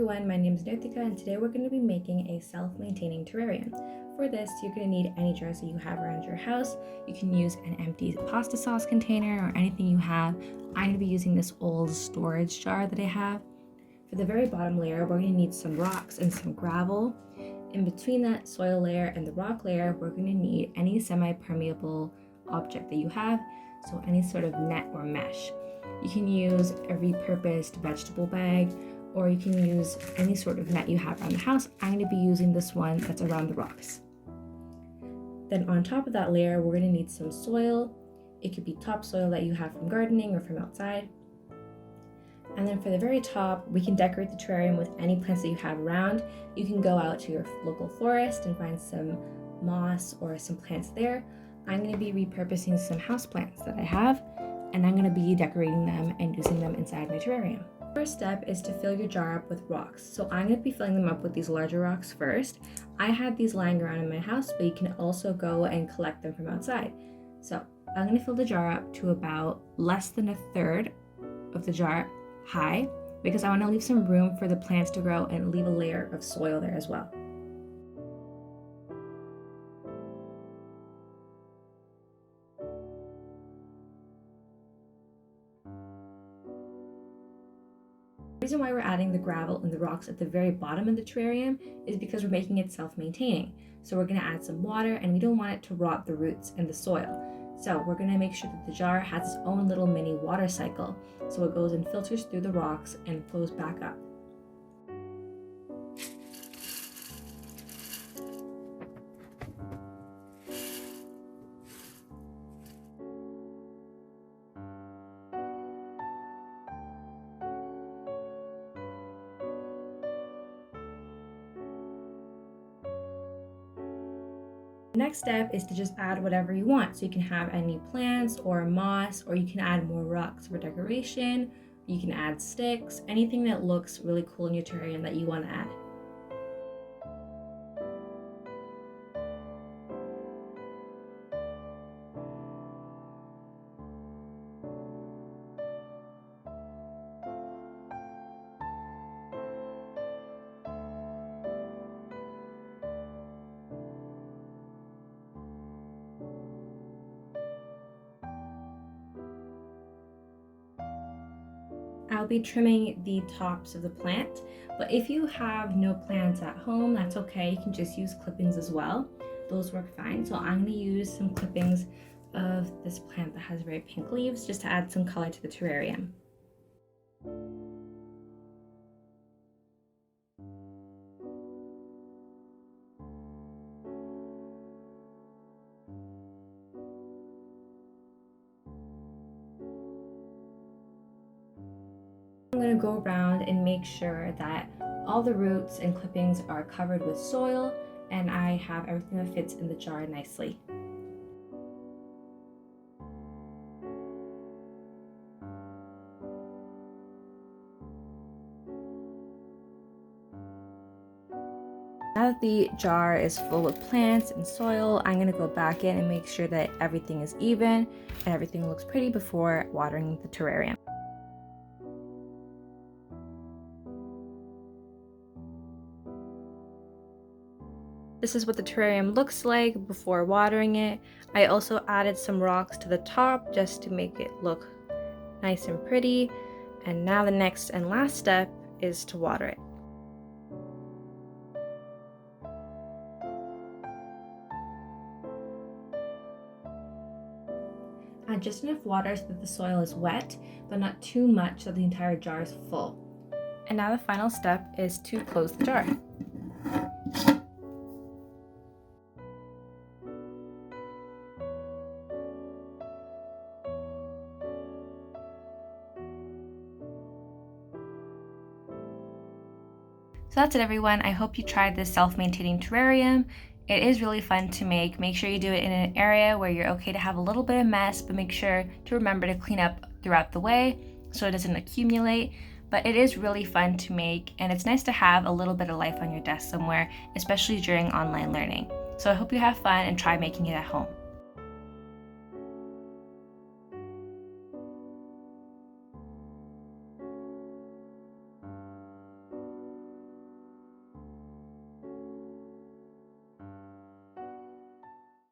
everyone, my name is Nirthikka and today we're going to be making a self-maintaining terrarium. For this, you're going to need any jars that you have around your house. You can use an empty pasta sauce container or anything you have. I'm going to be using this old storage jar that I have. For the very bottom layer, we're going to need some rocks and some gravel. In between that soil layer and the rock layer, we're going to need any semi-permeable object that you have, so any sort of net or mesh. You can use a repurposed vegetable bag, or you can use any sort of net you have around the house. I'm going to be using this one that's around the rocks. Then on top of that layer, we're going to need some soil. It could be topsoil that you have from gardening or from outside. And then for the very top, we can decorate the terrarium with any plants that you have around. You can go out to your local forest and find some moss or some plants there. I'm going to be repurposing some houseplants that I have, and I'm going to be decorating them and using them inside my terrarium. First step is to fill your jar up with rocks. So I'm going to be filling them up with these larger rocks first. I had these lying around in my house, but you can also go and collect them from outside. So I'm going to fill the jar up to about less than a third of the jar high, because I want to leave some room for the plants to grow and leave a layer of soil there as well. The reason why we're adding the gravel and the rocks at the very bottom of the terrarium is because we're making it self-maintaining. So we're going to add some water, and we don't want it to rot the roots in the soil. So we're going to make sure that the jar has its own little mini water cycle. So it goes and filters through the rocks and flows back up. The next step is to just add whatever you want. So you can have any plants or moss, or you can add more rocks for decoration. You can add sticks, anything that looks really cool in your terrarium that you want to add. I'll be trimming the tops of the plant, but if you have no plants at home, that's okay. You can just use clippings as well. Those work fine. So I'm going to use some clippings of this plant that has very pink leaves just to add some color to the terrarium. I'm going to go around and make sure that all the roots and clippings are covered with soil, and I have everything that fits in the jar nicely. Now that the jar is full of plants and soil, I'm going to go back in and make sure that everything is even and everything looks pretty before watering the terrarium. This is what the terrarium looks like before watering it. I also added some rocks to the top just to make it look nice and pretty. And now the next and last step is to water it. Add just enough water so that the soil is wet, but not too much so the entire jar is full. And now the final step is to close the jar. So that's it, everyone. I hope you tried this self-maintaining terrarium. It is really fun to make. Make sure you do it in an area where you're okay to have a little bit of mess, but make sure to remember to clean up throughout the way so it doesn't accumulate. But it is really fun to make, and it's nice to have a little bit of life on your desk somewhere, especially during online learning. So I hope you have fun and try making it at home.